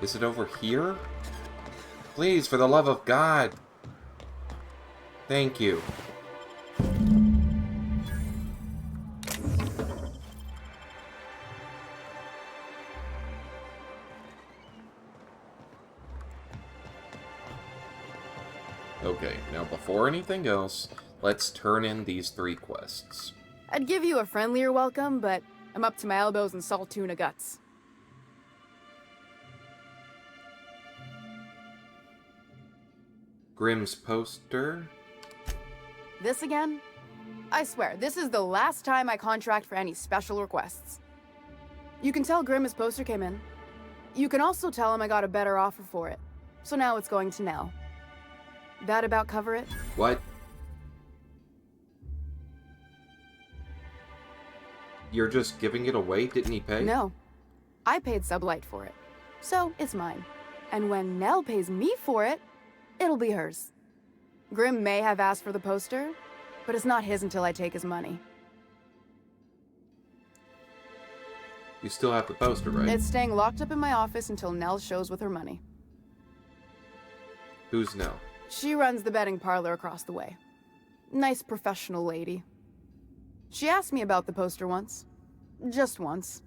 Is it over here? Please, for the love of God. Thank you. Okay, now before anything else, let's turn in these 3 quests. I'd give you a friendlier welcome, but I'm up to my elbows in salt tuna guts. Grimm's poster. This again? I swear, this is the last time I contract for any special requests. You can tell Grimm his poster came in. You can also tell him I got a better offer for it. So now it's going to Nell. That about cover it? What? You're just giving it away? Didn't he pay? No. I paid Sublight for it. So it's mine. And when Nell pays me for it, it'll be hers. Grimm may have asked for the poster, but it's not his until I take his money. You still have the poster, right? It's staying locked up in my office until Nell shows with her money. Who's Nell? She runs the betting parlor across the way. Nice professional lady. She asked me about the poster once. Just once.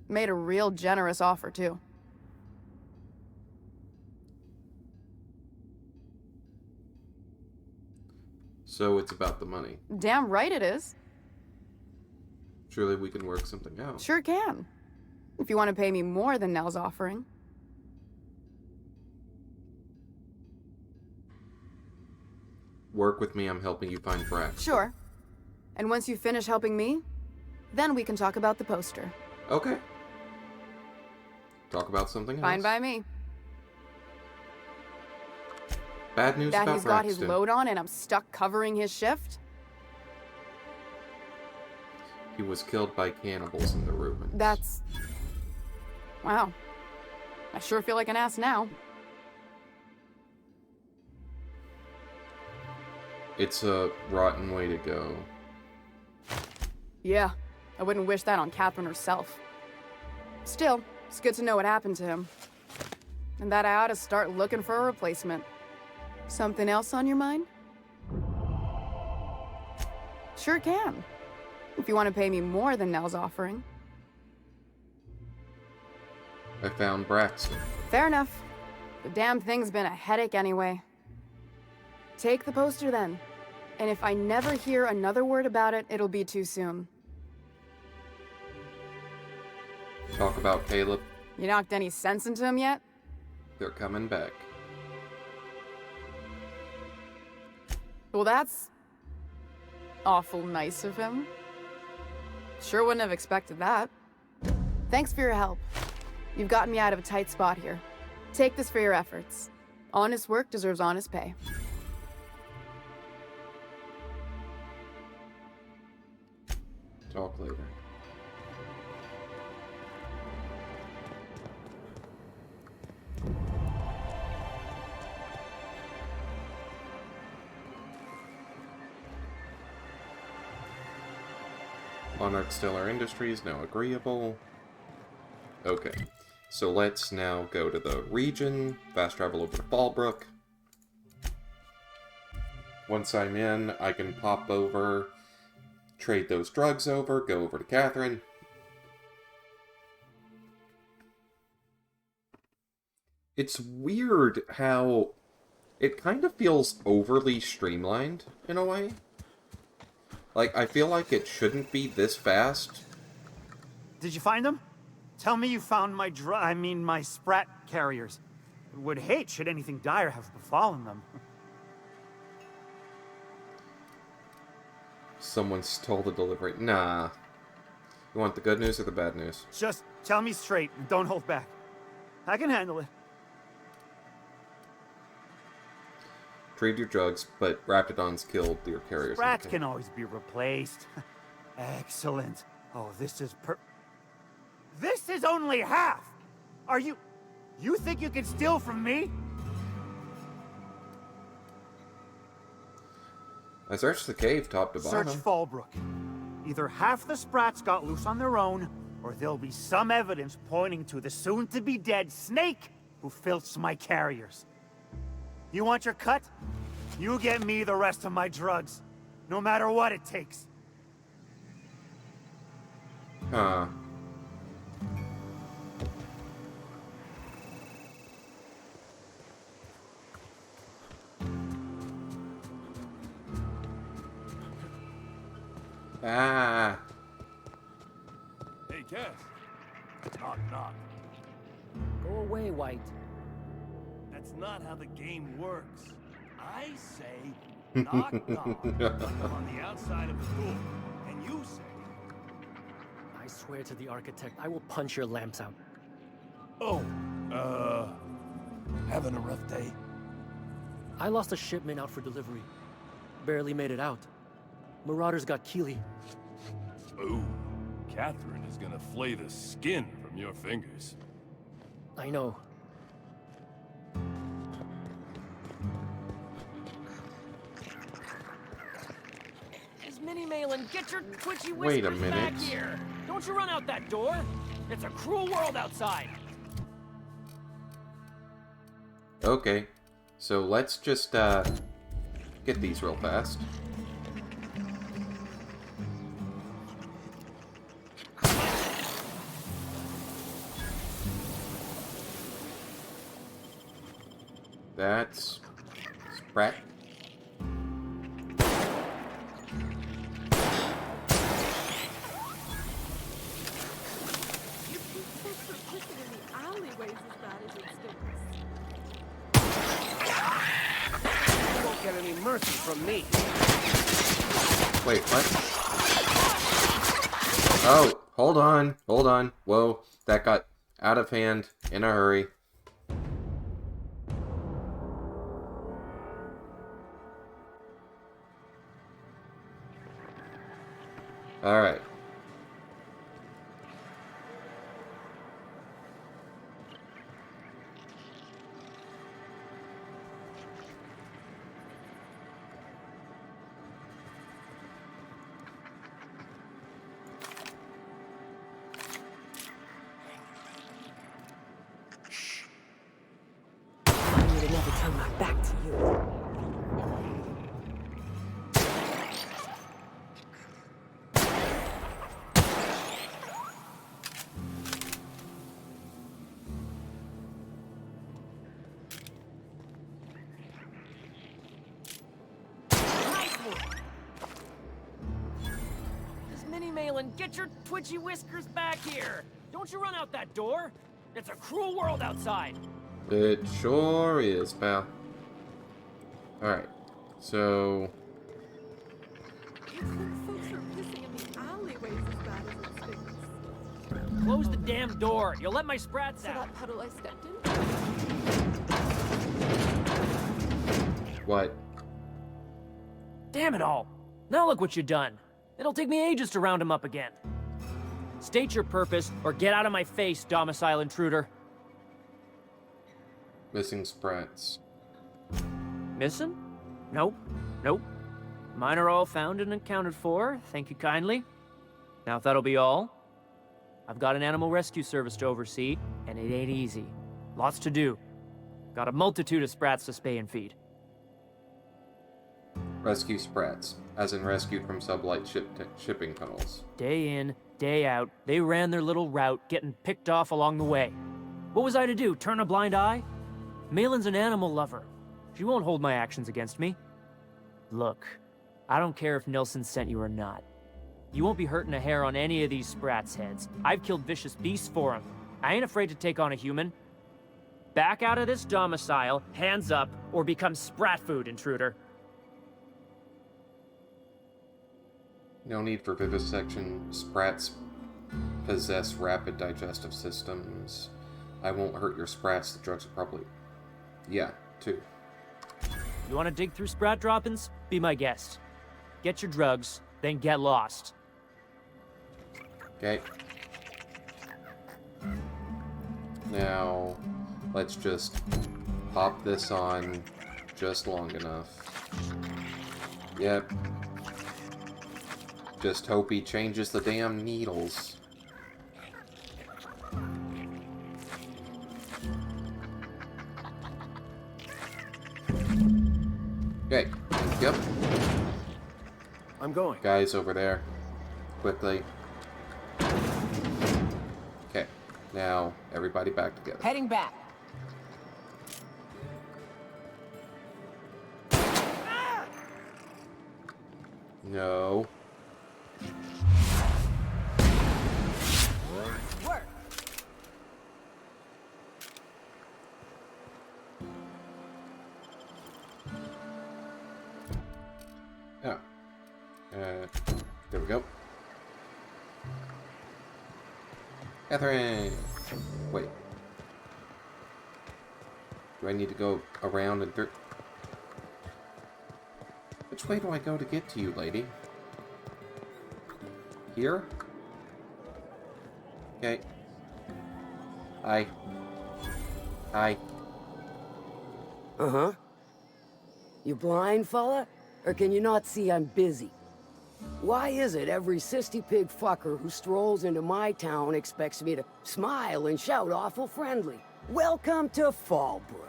Made a real generous offer, too. So it's about the money. Damn right it is. Surely we can work something out. Sure can. If you want to pay me more than Nell's offering. Work with me, I'm helping you find Brax. Sure. And once you finish helping me, then we can talk about the poster. Okay. Talk about something else. Fine by me. Bad news That about he's got his Braxton. load on and I'm stuck covering his shift? He was killed by cannibals in the ruins. That's... Wow. I sure feel like an ass now. It's a rotten way to go. Yeah, I wouldn't wish that on Catherine herself. Still, it's good to know what happened to him. And that I ought to start looking for a replacement. Something else on your mind? Sure can. If you want to pay me more than Nell's offering. I found Braxton. Fair enough. The damn thing's been a headache anyway. Take the poster then. And if I never hear another word about it, it'll be too soon. Talk about Caleb. You knocked any sense into him yet? They're coming back. Well, that's... awful nice of him. Sure wouldn't have expected that. Thanks for your help. You've gotten me out of a tight spot here. Take this for your efforts. Honest work deserves honest pay. Talk later. Monarch Stellar Industries now agreeable. Okay, so let's now go to the region, fast travel over to Fallbrook. Once I'm in, I can pop over, trade those drugs over, go over to Catherine. It's weird how it kind of feels overly streamlined in a way. Like, I feel like it shouldn't be this fast. Did you find them? Tell me you found my Sprat carriers. Would hate should anything dire have befallen them. Someone stole the delivery. Nah. You want the good news or the bad news? Just tell me straight and don't hold back. I can handle it. Trade your drugs, but Raptidons killed your carriers. Sprats can always be replaced. Excellent. Oh, this is only half! You think you can steal from me? I searched the cave top to Search bottom. Fallbrook. Either half the Sprats got loose on their own, or there'll be some evidence pointing to the soon-to-be-dead Snake who filched my carriers. You want your cut? You get me the rest of my drugs, no matter what it takes. Huh. Ah. Hey, Cass. Knock, knock. Go away, White. That's not how the game works. I say, knock, knock. I'm on the outside of the door. And you say, I swear to the architect, I will punch your lamps out. oh, having a rough day? I lost a shipment out for delivery. Barely made it out. Marauders got Keely. Ooh, Catherine is gonna flay the skin from your fingers. I know. Miss Minnie Malin, get your twitchy Wait a whiskers back minute. here! Don't you run out that door! It's a cruel world outside! Okay. So let's just, get these real fast. That's... Sprat. You won't get any mercy from me. Wait, what? Oh, hold on. Hold on. Whoa, that got out of hand in a hurry. Alright. I need to never turn my back to you. Miss Minnie Malin, get your twitchy whiskers back here! Don't you run out that door! It's a cruel world outside! It sure is, pal. Alright. So... Folks are pissing in the alleyways as bad as it stinks. Close the damn door! You'll let my sprats So out! that puddle I stepped in? What? Damn it all! Now look what you done! It'll take me ages to round him up again. State your purpose, or get out of my face, domicile intruder. Missing sprats. Missing? Nope. Nope. Mine are all found and accounted for, thank you kindly. Now if that'll be all, I've got an animal rescue service to oversee, and it ain't easy. Lots to do. Got a multitude of sprats to spay and feed. Rescue sprats. As in rescued from sublight shipping tunnels. Day in, day out, they ran their little route, getting picked off along the way. What was I to do, turn a blind eye? Malin's an animal lover. She won't hold my actions against me. Look, I don't care if Nilsson sent you or not. You won't be hurting a hair on any of these sprats' heads. I've killed vicious beasts for them. I ain't afraid to take on a human. Back out of this domicile, hands up, or become sprat food, intruder. No need for vivisection. Sprats possess rapid digestive systems. I won't hurt your sprats. The drugs are probably... Yeah, too. You want to dig through sprat droppings? Be my guest. Get your drugs, then get lost. Okay. Now, let's just pop this on just long enough. Yep. Just hope he changes the damn needles. Okay. Yep. I'm going. Guys over there. Quickly. Okay. Now, everybody back together. Heading back. No. Work. Oh. There we go. Catherine! Wait. Do I need to go around and through? Which way do I go to get to you, lady? Here? Okay. Hi. Hi. Uh-huh. You blind, fella? Or can you not see I'm busy? Why is it every sissy pig fucker who strolls into my town expects me to smile and shout awful friendly? Welcome to Fallbrook.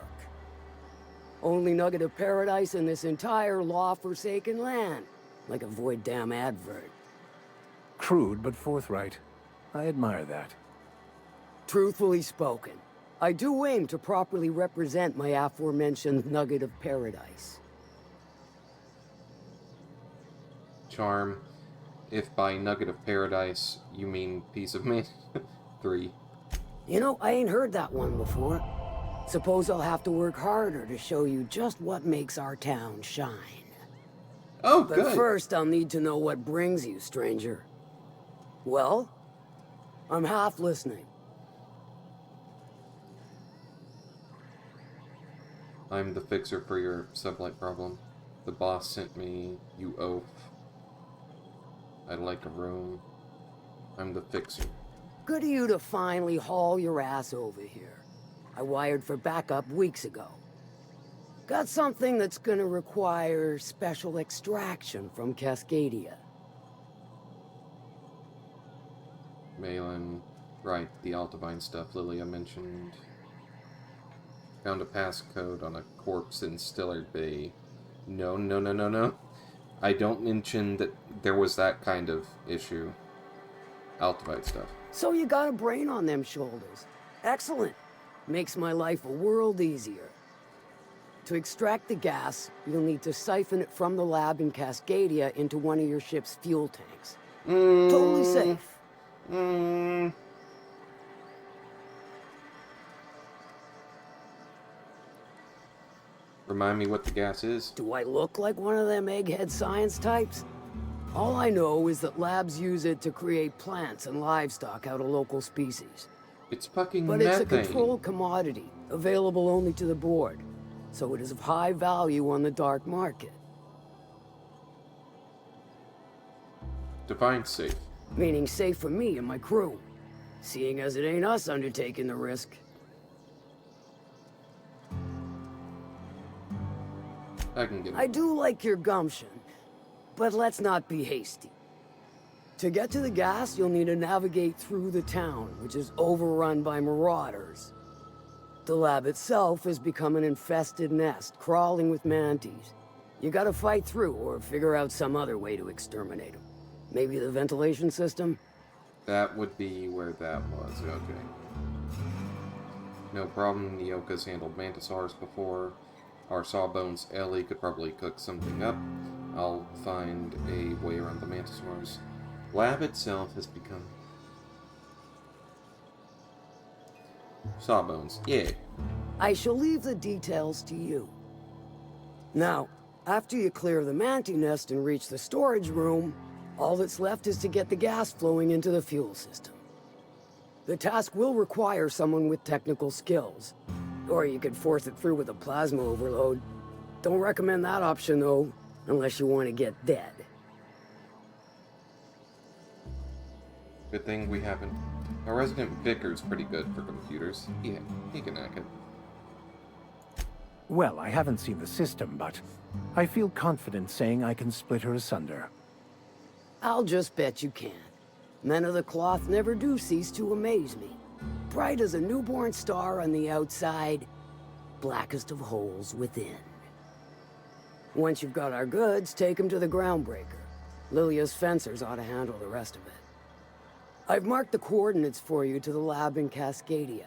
Only nugget of paradise in this entire law-forsaken land. Like a void damn advert. Crude but forthright. I admire that. Truthfully spoken, I do aim to properly represent my aforementioned nugget of paradise. Charm. If by nugget of paradise you mean piece of meat. 3. You know, I ain't heard that one before. Suppose I'll have to work harder to show you just what makes our town shine. Oh, But good. first, I'll need to know what brings you, stranger. Well? I'm half listening. I'm the fixer for your sublight problem. The boss sent me, you oaf. I'd like a room. I'm the fixer. Good of you to finally haul your ass over here. I wired for backup weeks ago. Got something that's gonna require special extraction from Cascadia. Malin. Right, the Altavine stuff Lilia mentioned. Found a passcode on a corpse in Stillard Bay. No, no, no, no, no. I don't mention that there was that kind of issue. Altavine stuff. So you got a brain on them shoulders. Excellent. Makes my life a world easier. To extract the gas, you'll need to siphon it from the lab in Cascadia into one of your ship's fuel tanks. Totally safe. Remind me what the gas is? Do I look like one of them egghead science types? All I know is that labs use it to create plants and livestock out of local species. It's fucking But methane. it's a controlled commodity, available only to the board. So it is of high value on the dark market. Define safe. Meaning safe for me and my crew. Seeing as it ain't us undertaking the risk. I can get it. I do like your gumption, but let's not be hasty. To get to the gas, you'll need to navigate through the town, which is overrun by marauders. The lab itself has become an infested nest, crawling with mantis. You gotta fight through, or figure out some other way to exterminate them. Maybe the ventilation system? That would be where that was, okay. No problem, Nyoka's handled mantisaurs before. Our Sawbones Ellie could probably cook something up. I'll find a way around the mantisaurs. Lab itself has become... Sawbones, yeah. I shall leave the details to you. Now, after you clear the mantis nest and reach the storage room, all that's left is to get the gas flowing into the fuel system. The task will require someone with technical skills. Or you could force it through with a plasma overload. Don't recommend that option, though, unless you want to get dead. Good thing we haven't. Our resident vicar's pretty good for computers. Yeah, he can hack it. Well, I haven't seen the system, but I feel confident saying I can split her asunder. I'll just bet you can. Men of the cloth never do cease to amaze me. Bright as a newborn star on the outside, blackest of holes within. Once you've got our goods, take them to the Groundbreaker. Lilia's fencers ought to handle the rest of it. I've marked the coordinates for you to the lab in Cascadia.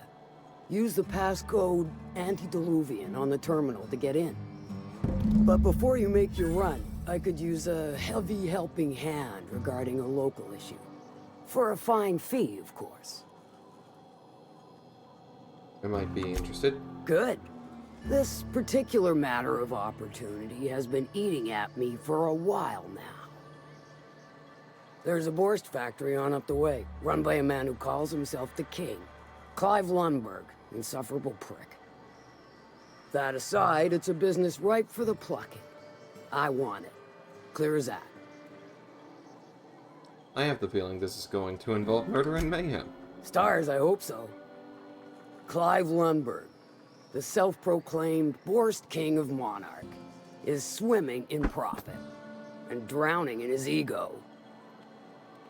Use the passcode Antediluvian on the terminal to get in. But before you make your run, I could use a heavy helping hand regarding a local issue. For a fine fee, of course. I might be interested. Good. This particular matter of opportunity has been eating at me for a while now. There's a Borst factory on up the way, run by a man who calls himself the King. Clive Lundberg, insufferable prick. That aside, it's a business ripe for the plucking. I want it. Clear as that. I have the feeling this is going to involve murder and mayhem. Stars, I hope so. Clive Lundberg, the self-proclaimed Borst King of Monarch, is swimming in profit and drowning in his ego.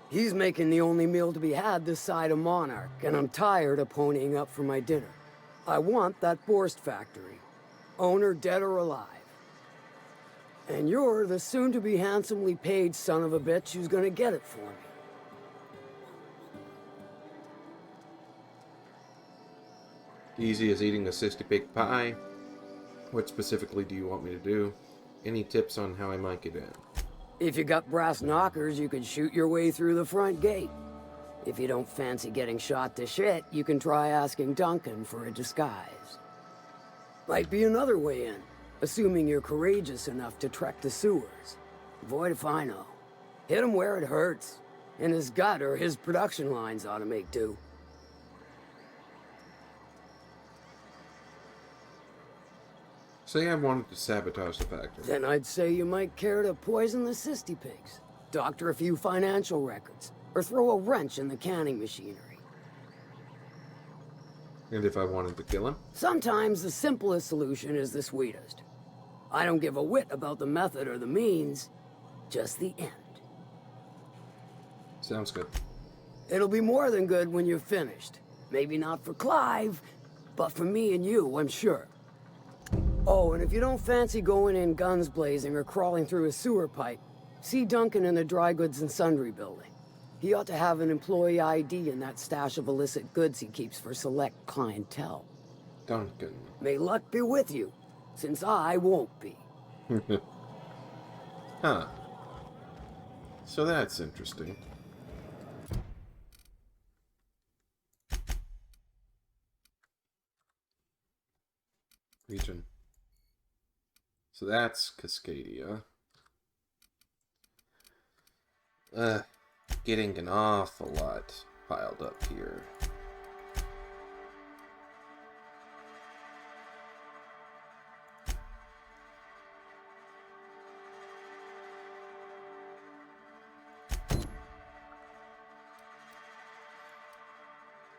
He's making the only meal to be had this side of Monarch, and I'm tired of ponying up for my dinner. I want that Borst factory, owner dead or alive. And you're the soon-to-be handsomely paid son of a bitch who's gonna get it for me. Easy as eating a 60-pig pie. What specifically do you want me to do? Any tips on how I might get in? If you got brass knockers, you could shoot your way through the front gate. If you don't fancy getting shot to shit, you can try asking Duncan for a disguise. Might be another way in, assuming you're courageous enough to trek the sewers. Void if I know. Hit him where it hurts. In his gut or his production lines ought to make do. Say I wanted to sabotage the factory. Then I'd say you might care to poison the cysty pigs, doctor a few financial records, or throw a wrench in the canning machinery. And if I wanted to kill him? Sometimes the simplest solution is the sweetest. I don't give a whit about the method or the means, just the end. Sounds good. It'll be more than good when you're finished. Maybe not for Clive, but for me and you, I'm sure. Oh, and if you don't fancy going in guns blazing or crawling through a sewer pipe, see Duncan in the Dry Goods and Sundry building. He ought to have an employee ID in that stash of illicit goods he keeps for select clientele. Duncan. May luck be with you, since I won't be. Huh. So that's interesting. Region. So that's Cascadia. Getting an awful lot piled up here.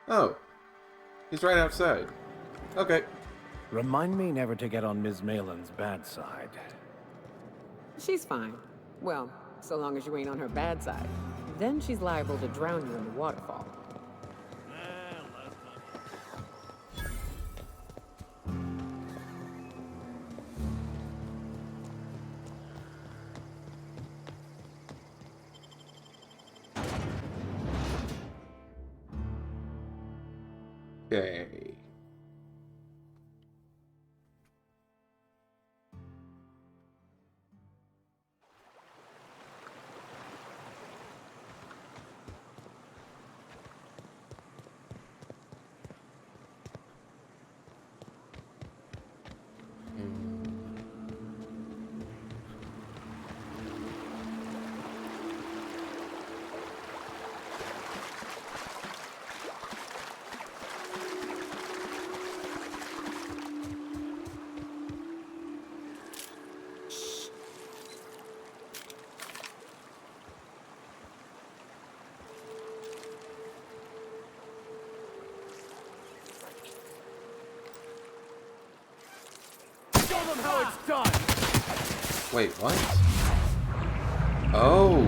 Oh, he's right outside. Okay. Remind me never to get on Ms. Malin's bad side. She's fine. Well, so long as you ain't on her bad side. Then she's liable to drown you in the waterfall. Okay. Show them how it's done! Wait, what? Oh.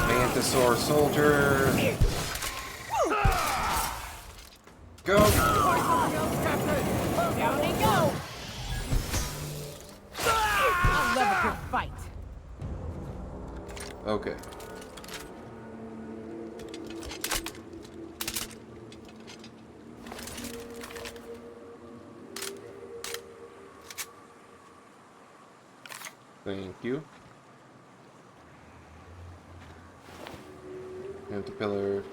Mantisaur soldier. Go! Down they go! I love a good fight. Okay. Thank you. Antipillar.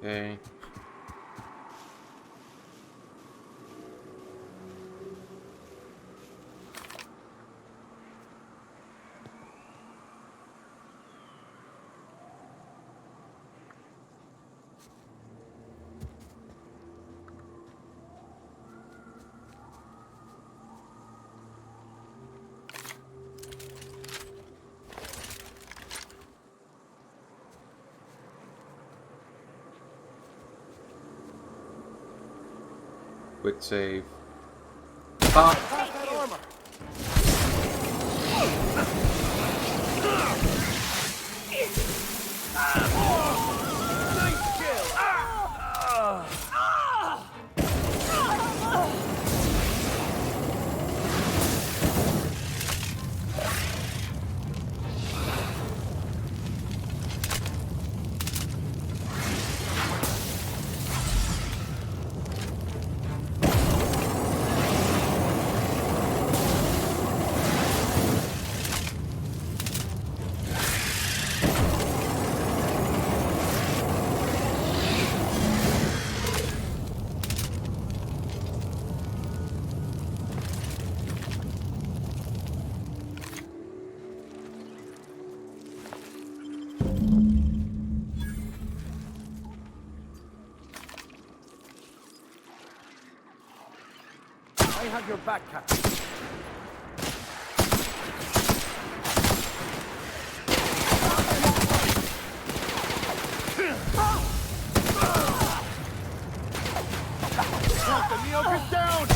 Okay. Quick save. Pop! I have your back, Captain. The Neo is down!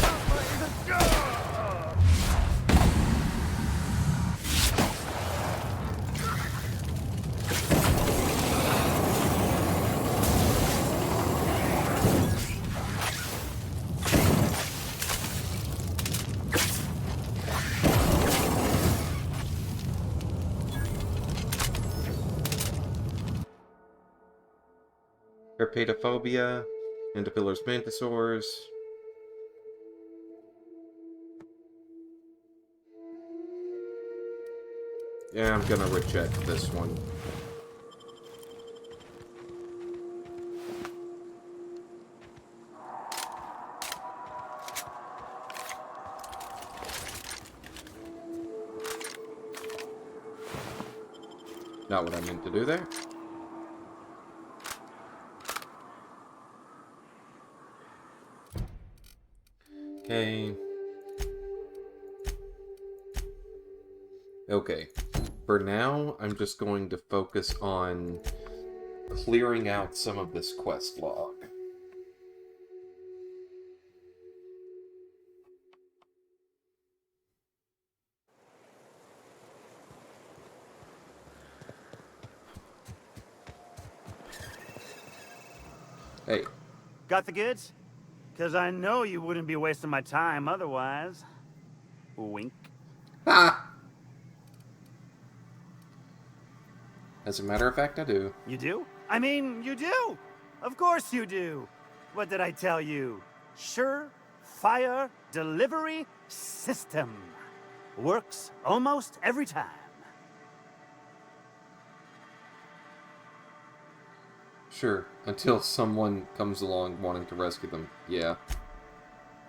Herpetophobia, Antipillar's Mantisaurs. Yeah, I'm gonna reject this one. Not what I meant to do there. Okay. Okay. For now, I'm just going to focus on clearing out some of this quest log. Hey. Got the goods? Because I know you wouldn't be wasting my time otherwise. Wink. Ha! As a matter of fact, I do. You do? I mean, you do! Of course you do! What did I tell you? Sure-fire delivery system. Works almost every time. Sure, until someone comes along wanting to rescue them. Yeah.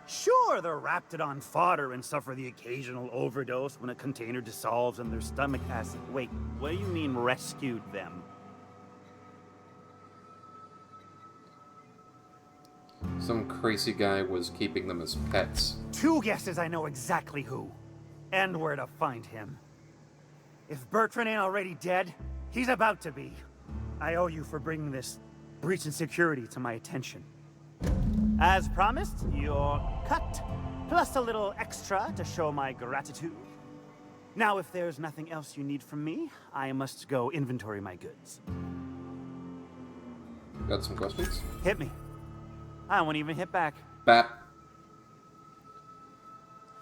Sure, they're Raptidon fodder and suffer the occasional overdose when a container dissolves in their stomach acid. Wait, what do you mean rescued them? Some crazy guy was keeping them as pets. 2 guesses, I know exactly who. And where to find him. If Bertrand ain't already dead, he's about to be. I owe you for bringing this breach in security to my attention. As promised, your cut, plus a little extra to show my gratitude. Now, if there's nothing else you need from me, I must go inventory my goods. Got some questions? Hit me. I won't even hit back. Bap.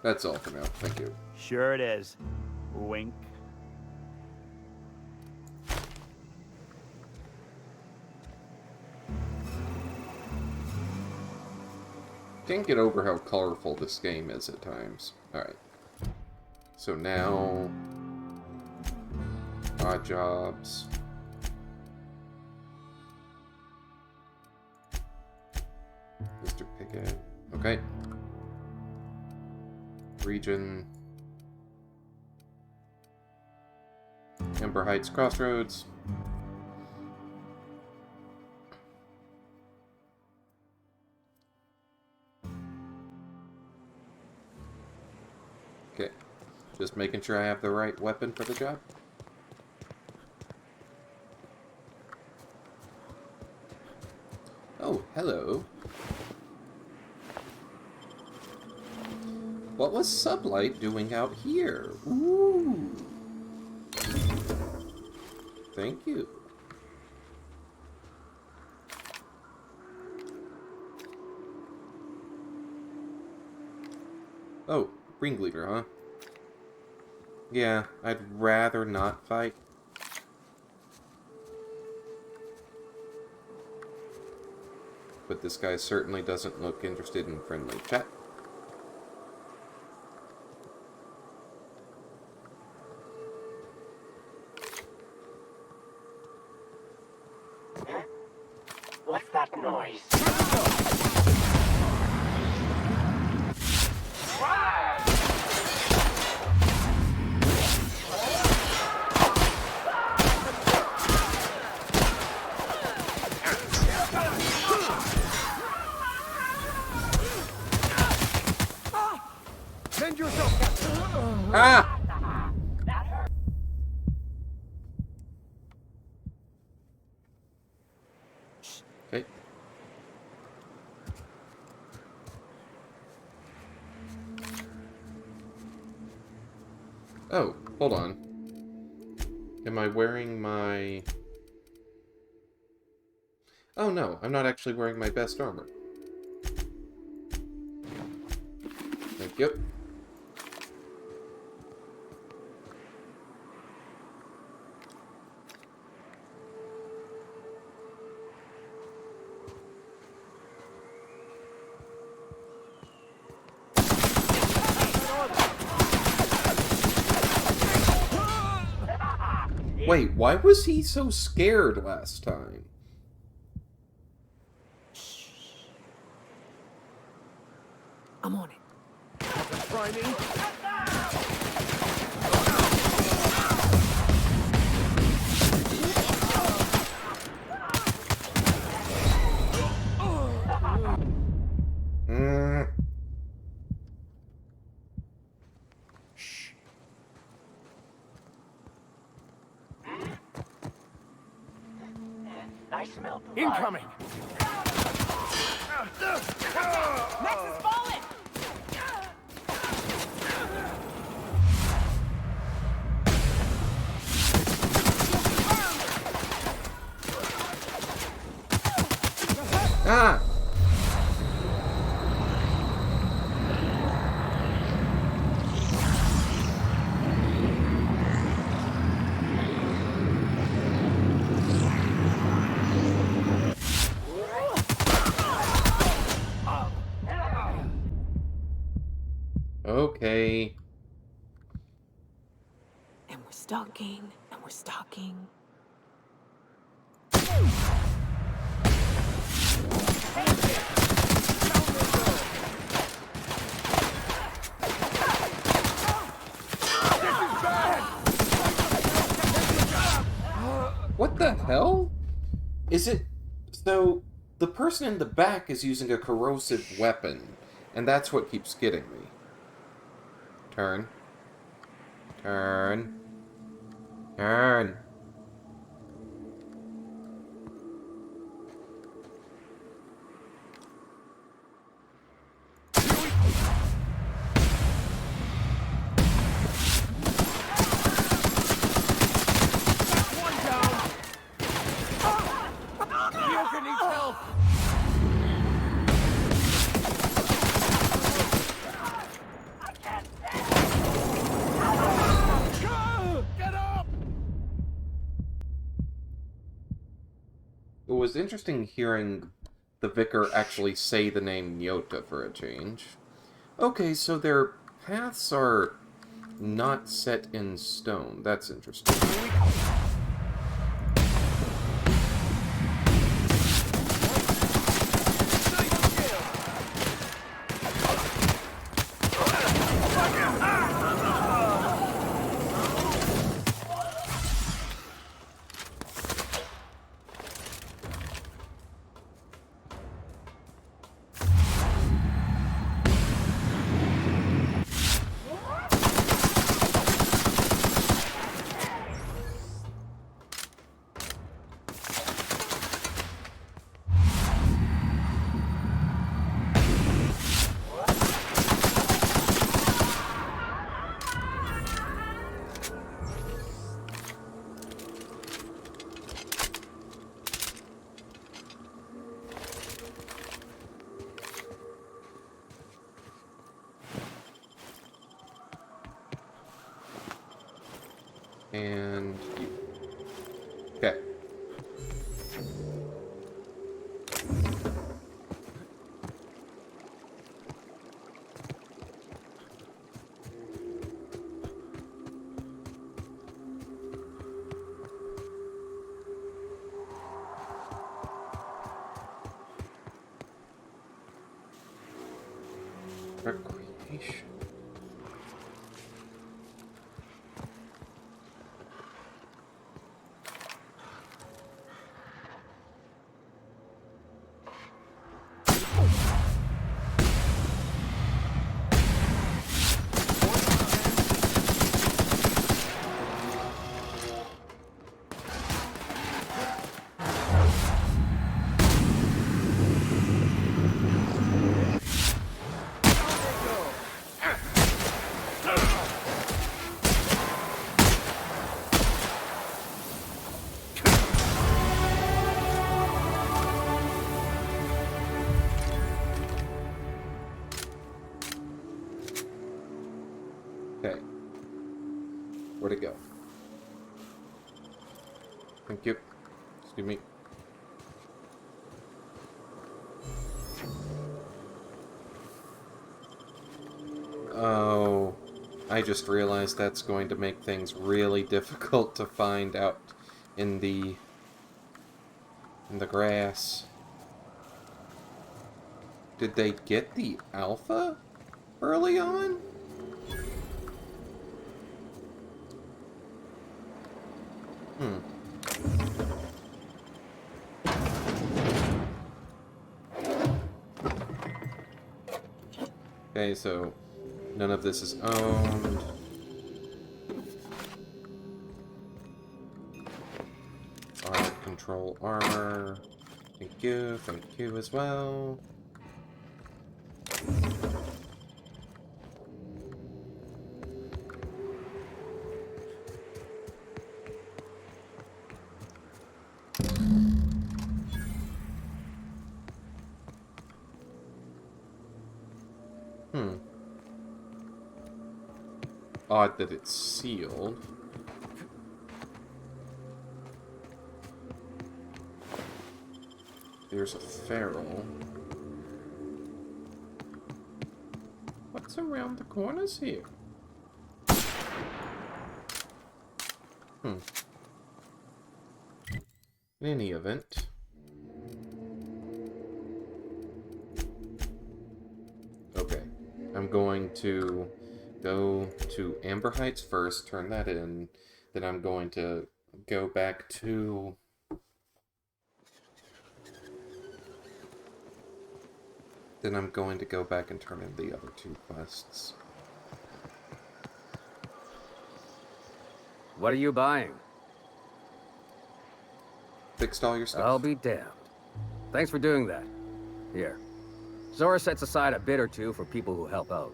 That's all for now. Thank you. Sure it is. Wink. Can't get over how colorful this game is at times. Alright. So now... Odd jobs. Mr. Pickett. Okay. Region. Ember Heights Crossroads. Okay. Just making sure I have the right weapon for the job. Oh, hello. What was Sublight doing out here? Ooh. Thank you. Oh, Ringleader, huh? Yeah, I'd rather not fight. But this guy certainly doesn't look interested in friendly chat. What's that noise? Send yourself. Ah! Okay. Oh, hold on. Am I wearing my... Oh no, I'm not actually wearing my best armor. Thank you. Wait, why was he so scared last time? I'm on it. Try me. I smell blood. Incoming. Max is falling! Ah! Okay. And we're stalking, and we're stalking. What the hell? Is it... So, the person in the back is using a corrosive weapon, and that's what keeps getting me. Turn. Turn. Turn. It was interesting hearing the vicar actually say the name Nyota for a change. Okay, so their paths are not set in stone. That's interesting. And you. Okay. Recreation. Okay. Where'd it go? Thank you. Excuse me. Oh, I just realized that's going to make things really difficult to find out in the grass. Did they get the alpha early on? Okay, so none of this is owned. Control armor. Thank you as well. Odd that it's sealed. There's a feral. What's around the corners here? In any event. Okay. I'm going to go to Amber Heights first, turn that in. Then I'm going to go back to... Then I'm going to go back and turn in the other two quests. What are you buying? Fixed all your stuff. I'll be damned. Thanks for doing that. Here. Zora sets aside a bit or two for people who help out.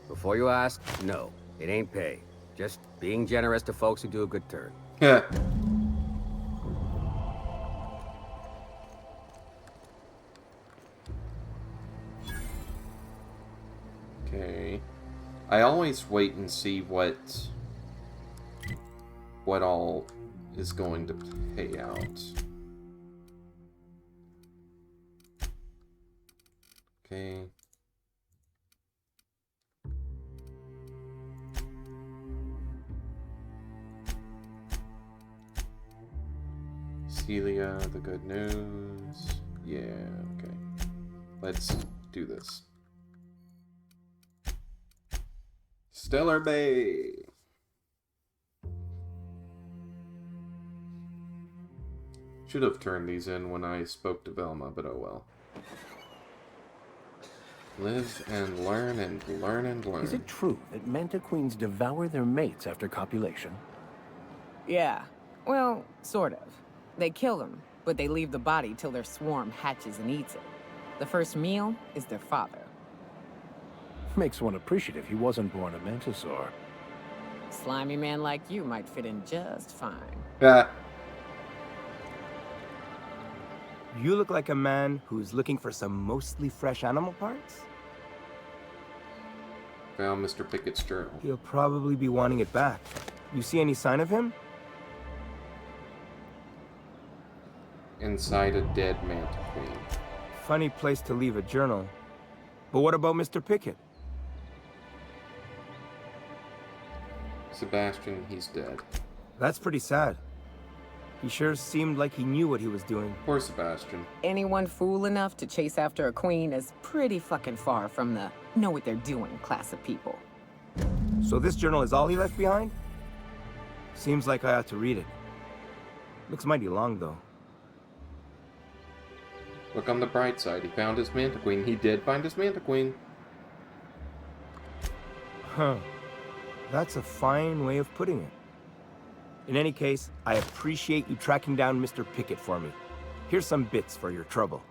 Before you ask, no, it ain't pay. Just being generous to folks who do a good turn. Yeah. Okay. I always wait and see what all is going to pay out. Okay. Celia, the good news. Yeah, okay. Let's do this. Stellar Bay. Should have turned these in when I spoke to Velma, but oh well. Live and learn and learn and learn. Is it true that Manta Queens devour their mates after copulation? Yeah. Well, sort of. They kill them, but they leave the body till their swarm hatches and eats it. The first meal is their father. Makes one appreciative he wasn't born a Mantisaur. Slimy man like you might fit in just fine. Ah. You look like a man who's looking for some mostly fresh animal parts? Found Mr. Pickett's journal. He'll probably be wanting it back. You see any sign of him? Inside a dead Manta Queen. Funny place to leave a journal. But what about Mr. Pickett? Sebastian, he's dead. That's pretty sad. He sure seemed like he knew what he was doing. Poor Sebastian. Anyone fool enough to chase after a queen is pretty fucking far from the know what they're doing class of people. So this journal is all he left behind? Seems like I ought to read it. Looks mighty long, though. Look on the bright side. He found his Manta Queen. He did find his Manta Queen. Huh. That's a fine way of putting it. In any case, I appreciate you tracking down Mr. Pickett for me. Here's some bits for your trouble.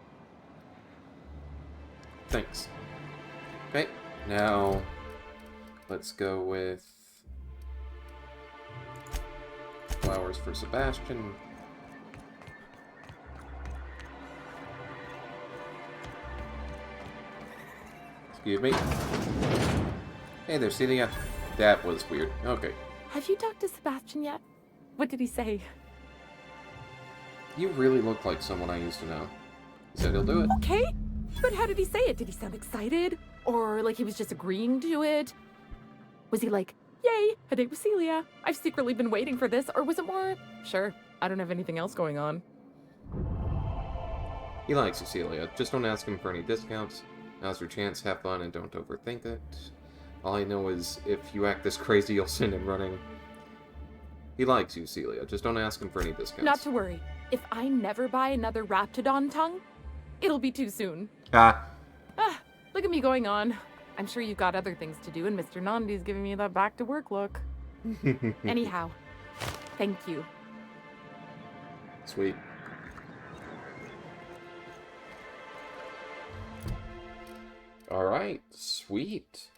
Thanks. Okay, now let's go with flowers for Sebastian. Excuse me. Hey there, Celia. That was weird. Okay. Have you talked to Sebastian yet? What did he say? You really look like someone I used to know. He said he'll do it. Okay, but how did he say it? Did he sound excited? Or like he was just agreeing to it? Was he like, yay, a date with Celia? I've secretly been waiting for this. Or was it more, sure, I don't have anything else going on? He likes you, Celia. Just don't ask him for any discounts. Now's your chance. Have fun and don't overthink it. All I know is if you act this crazy, you'll send him running. He likes you, Celia. Just don't ask him for any discounts. Not to worry. If I never buy another Raptidon tongue, it'll be too soon. Ah. Look at me going on. I'm sure you've got other things to do, and Mr. Nandi's giving me that back-to-work look. Anyhow, thank you. Sweet. Alright, sweet.